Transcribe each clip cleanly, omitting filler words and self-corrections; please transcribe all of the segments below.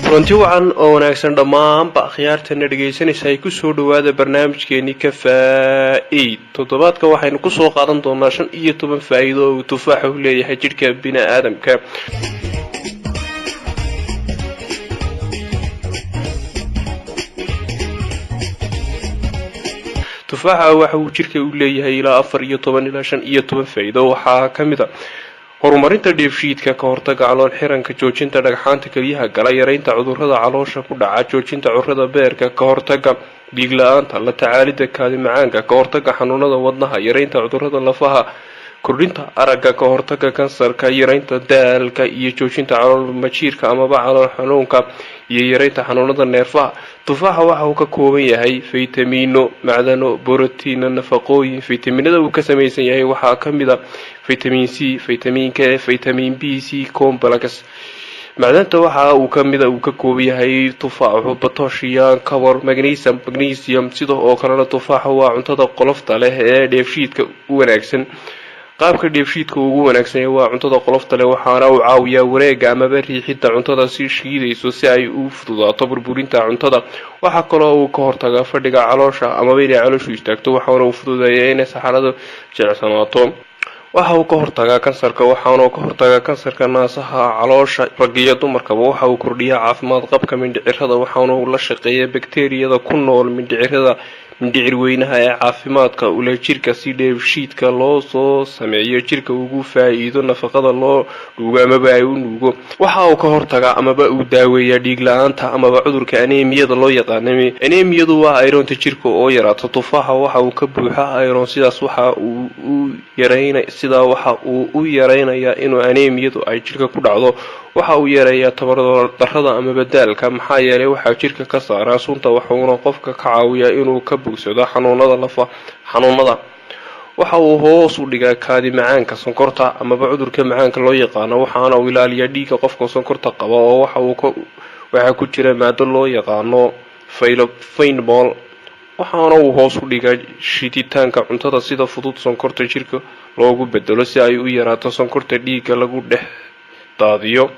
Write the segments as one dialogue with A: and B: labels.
A: kulanti wacan oo wanaagsan dhammaanba akhyaartana dhegaysanaysa ay ku soo dhawaada barnaamijkeeni ka faa'iid toddobaadka waxaynu ku soo qaadan doonaa 15 faa'iido oo tufaaxa u leeyahay jidhka bini'aadamka. tufaaxa waxa uu jidhka u leeyahay ilaa 14 ilaa 15 faa'iido waxaa kamid ah horumarinta dheefshiidka ka hortagga calool xiranka joojinta dhagxaanta kaliyaha gala yareynta cudurrada caloosha ku dhaca joojinta cudurrada beerka ka hortagga dhiig la'aanta la tacaalida kaadi macaanka ka hortagga xanuunada wadnaha yareynta cudurrada lafaha kordhinta aragga ka hortagga kansarka yareynta daalka iyo joojinta calool majiirka amaba calool xanuunka iyo yareynta xanuunada neerfaha. tufaaxa waxa uu ka kooban yahay faytamiino macdano borotiin nafaqooyin faytamiinada uu ka samaysan yahay waxaa kamid ah فيتامين سي فيتامين كي فيتامين بي سي كومبلكس معدنته waxa uu kamid ah uu ka kooban yahay tufaaxu potassium copper magnesium sidoo oo kale tufaaxa waa cuntada qolofta leh ee dheefshiidka u wanaagsan qaabka dheefshiidka ugu wanaagsan waa cuntada qolofta leh waxaana uu caawiyaa wareegga ama riixidda cuntada si shiidayso si ay u fududaato burburinta cuntada waxa kale oo uu ka hortagaa fadhiga caloosha ama inay calooshu istaagto waxaana uu fududeeyaa in saxaradu jeexsanaato waxa uu ka hortagaa kansarka waxaana uu ka hortagaa kansarka naasaha caloosha rag iyo dumarkaba waxa uu kordhiyaa caafimaad qabka mindhicirada waxaana uu la shaqeeyaa bakteeriyada ku nool mindhicir weynaha ee caafimaadka u leh jirka si dheefshiidka loo soo sameeyo jirka ugu faa'iido nafaqada loo dhuugo amaba ay u nuugo waxa uu ka hortagaa amaba uu daaweeyaa dhiig la'aanta amaba cudurka aneemiyada loo yaqaan aneemiyadu waa ironta jirka oo yaraata tufaaxa waxa uu ka buuxaa iron sidaas waxa uu yareynayaa inuu aneemiyadu ay jirka ku dhacdo waxa uu yareeyaa tabar darrada ama badalka maxaa yeelay waxa jirka ka saaraa sunta waxaana qofka ka caawiyaa inuu ka bogsado xanuunada waxa uu hoos u dhigaa kaadi macaanka sonkorta ama cudurka macaanka loo yaqaan waxaana uu ilaaliyaa dhiigga qofka sonkorta qaba oo waxa ku jira maado loo yaqaano phenol waxaana uu hoos u dhigaa shiditaanka cuntada sida fudud sonkorta jirka loogu bedelo si ay u yaraato sonkorta dhiigga lagu dhex daadiyo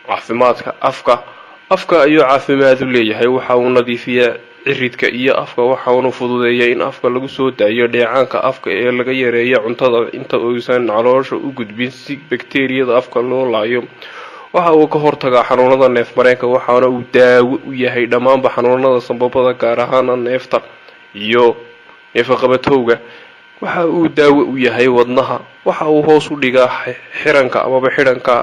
A: caafimaadka afka ayuu caafimaad u leeyahay waxa uu nadiifiyaa ciridka iyo afka waxa uu fududeeyaa in afka lagu soo daayo dheecaanka afka ee laga yareeyo cuntada inta uusan caloosha u gudbin si bakteeriyada afka loo laayo waxa uu ka hortagaa xanuunada neef mareenka waxaana uu daawo u yahay dhammaanba xanuunada sanbabada gaar ahaan neefta iyo neefqabatowga waxa uu daawo u yahay wadnaha waxa uu hoos u dhigaa xiranka amaba xidhanka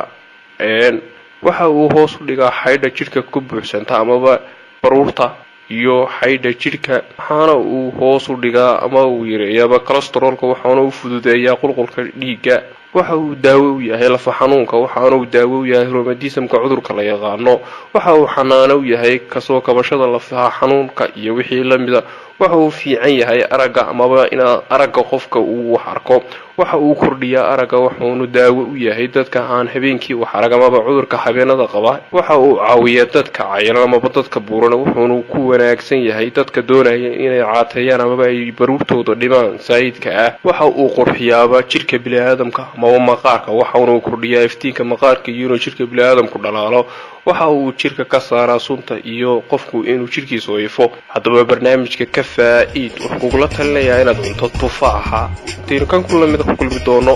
A: waxa uu hoos u dhigaa xaydha jirka ku buuxsanta amaba baruurta iyo xaydha jirka waxaana uu hoos u dhigaa ama uu yareeyaa cholesterolka waxaana uu fududeeyaa qulqulka dhiigga waxa uu daawo u yahay lafa xanuunka waxaana uu daawo u yahay rheumatismka cudurka la yaqaano waxa uu xanaano u yahay kasoo kabashada lafaha xanuunka iyo wixii la mid ah waxa uu fiican yahay aragga amaba in aragga qofka uu wax arko waxa uu kordhiyaa aragga waxaanu daawo u yahay dadka aan habeenkii wax arag amaba cudurka habeenada qaba waxa uu caawiyaa dadka cayilan amaba dadka buuran wuxuuna ku wanaagsan yahay dadka doonaya inay caateeyaan amaba ay baruurtooda dhimaan saayidka ah waxa uu qurxiyaa jirka bini'aadamka amaba maqaarka waxaana uu kordhiyaa iftiinka maqaarka iyo inuu jirka bini'aadamku dhalaalo waxa uu jirka ka saaraa sunta iyo qofku inuu jirkiisa ifo haddaba barnaamijka ka faa'iid wuxuu kugula talinayaa inaad cunto tufaaxa intaan kan ku lamid ku kulmi doono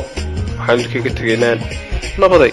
A: waxaan kaga tegaynaa nabaday